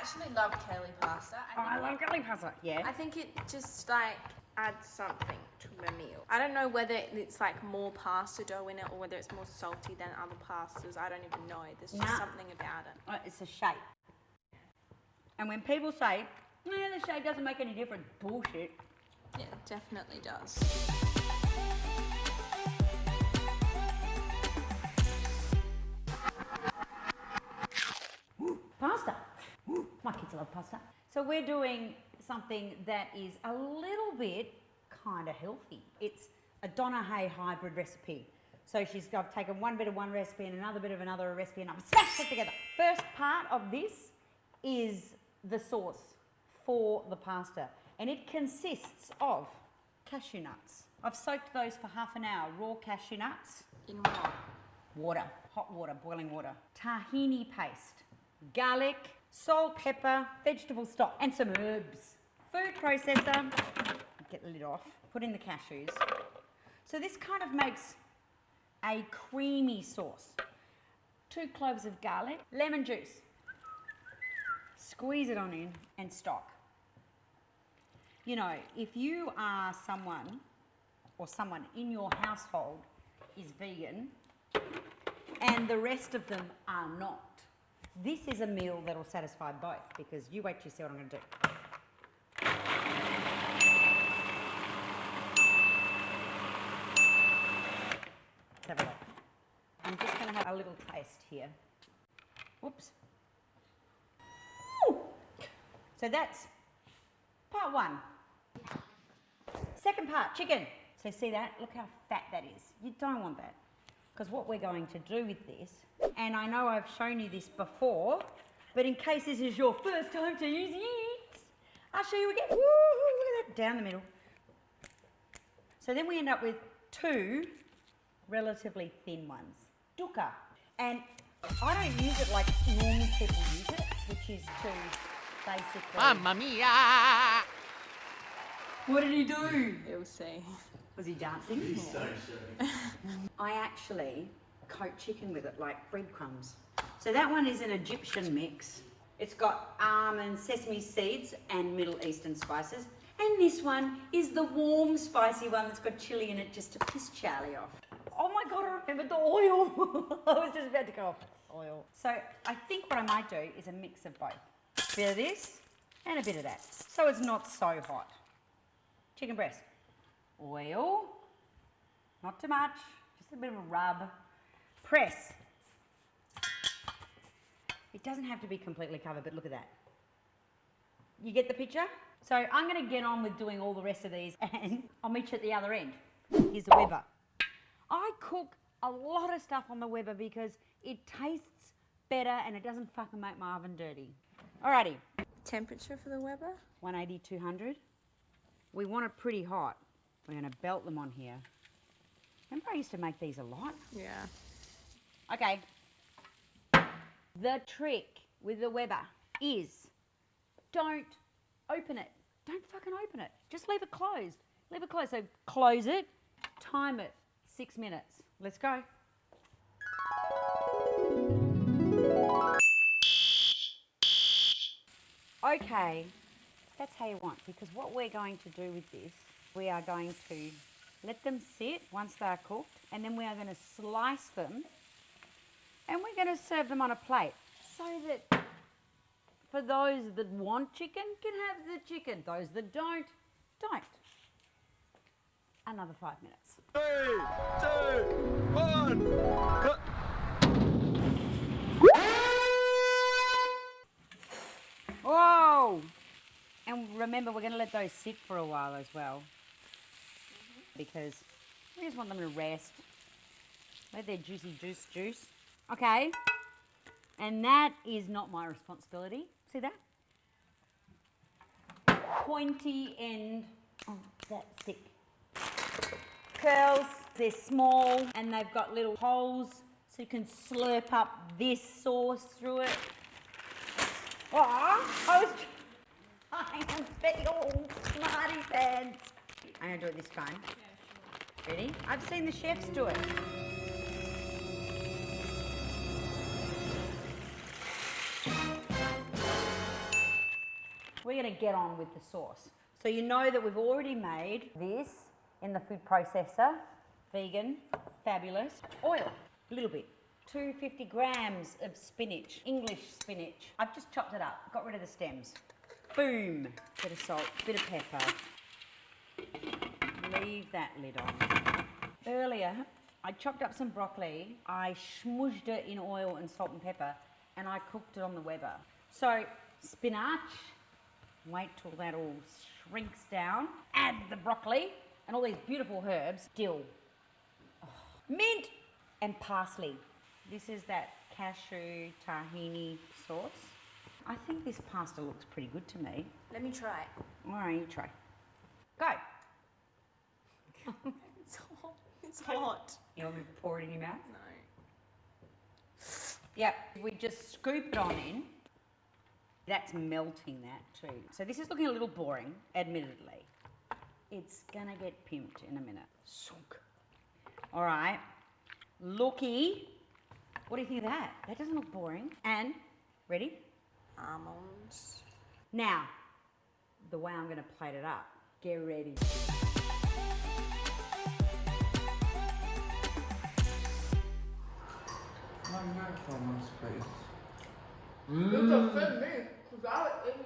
actually love curly pasta. I love curly pasta. Yeah. I think it just like adds something to my meal. I don't know whether it's like more pasta dough in it or whether it's more salty than other pastas. I don't even know. There's just something about it. It's a shape. And when people say, no, the shape doesn't make any difference, bullshit. Yeah, it definitely does. Pasta. My kids love pasta. So we're doing something that is a little bit kind of healthy. It's a Donna Hay hybrid recipe. So I've taken one bit of one recipe and another bit of another recipe and I've smashed it together. First part of this is the sauce for the pasta. And it consists of cashew nuts. I've soaked those for half an hour, raw cashew nuts. In what? Water, hot water, boiling water. Tahini paste, garlic, salt, pepper, vegetable stock, and some herbs. Food processor, get the lid off, put in the cashews. So this kind of makes a creamy sauce. 2 cloves of garlic, lemon juice. Squeeze it on in and stock. You know, if you are someone or someone in your household is vegan and the rest of them are not, this is a meal that will satisfy both because you wait till you see what I'm going to do. Let's have a look. I'm just going to have a little taste here. Whoops. Ooh. So that's part one. Second part, chicken. So see that? Look how fat that is. You don't want that. Because what we're going to do with this, and I know I've shown you this before, but in case this is your first time to use it, I'll show you again. Woo, look at that, down the middle. So then we end up with 2 relatively thin ones. Dukkah. And I don't use it like normal people use it, which is to basically... Mamma mia! What did he do? You'll see. Was he dancing? Please don't show. I actually coat chicken with it like breadcrumbs. So that one is an Egyptian mix. It's got almonds, sesame seeds and Middle Eastern spices. And this one is the warm spicy one that's got chili in it just to piss Charlie off. Oh my God, I remembered the oil. I was just about to go off oil. So I think what I might do is a mix of both. A bit of this and a bit of that. So it's not so hot. Chicken breast. Oil, not too much, just a bit of a rub. Press. It doesn't have to be completely covered, but look at that. You get the picture? So I'm going to get on with doing all the rest of these and I'll meet you at the other end. Here's the Weber. I cook a lot of stuff on the Weber because it tastes better and it doesn't fucking make my oven dirty. Alrighty. Temperature for the Weber? 180, 200. We want it pretty hot. We're going to belt them on here. Remember I used to make these a lot? Yeah. Okay. The trick with the Weber is don't open it. Don't fucking open it. Just leave it closed. Leave it closed. So close it, time it, 6 minutes. Let's go. Okay, that's how you want, because what we're going to do with this, we are going to let them sit once they're cooked, and then we are going to slice them, and we're going to serve them on a plate, so that for those that want chicken can have the chicken. Those that don't. Another 5 minutes. 3, 2, 1, cut! Whoa! And remember, we're going to let those sit for a while as well. Because we just want them to rest. Let their juicy juice. Okay. And that is not my responsibility. See that? Pointy end. Oh, that's thick. Curls, they're small and they've got little holes so you can slurp up this sauce through it. Oh, I was trying to be all smarty pants. I'm going to do it this time. Ready? I've seen the chefs do it. we're going to get on with the sauce. So you know that we've already made this in the food processor. Vegan, fabulous. Oil, a little bit. 250 grams of spinach, English spinach. I've just chopped it up, got rid of the stems. Boom. Bit of salt, bit of pepper. Leave that lid on. Earlier, I chopped up some broccoli. I smooshed it in oil and salt and pepper, and I cooked it on the Weber. So, spinach. Wait till that all shrinks down. Add the broccoli and all these beautiful herbs. Dill. Oh, mint and parsley. This is that cashew tahini sauce. I think this pasta looks pretty good to me. Let me try it. All right, you try. Go. It's hot. It's hot. You want me to pour it in your mouth? No. Yep. We just scoop it on in. That's melting that too. So this is looking a little boring, admittedly. It's gonna get pimped in a minute. Sunk. All right. Looky. What do you think of that? That doesn't look boring. And, ready? Almonds. Now, the way I'm gonna plate it up. Get ready. My mouth almost face. It's a thin meat, because I would eat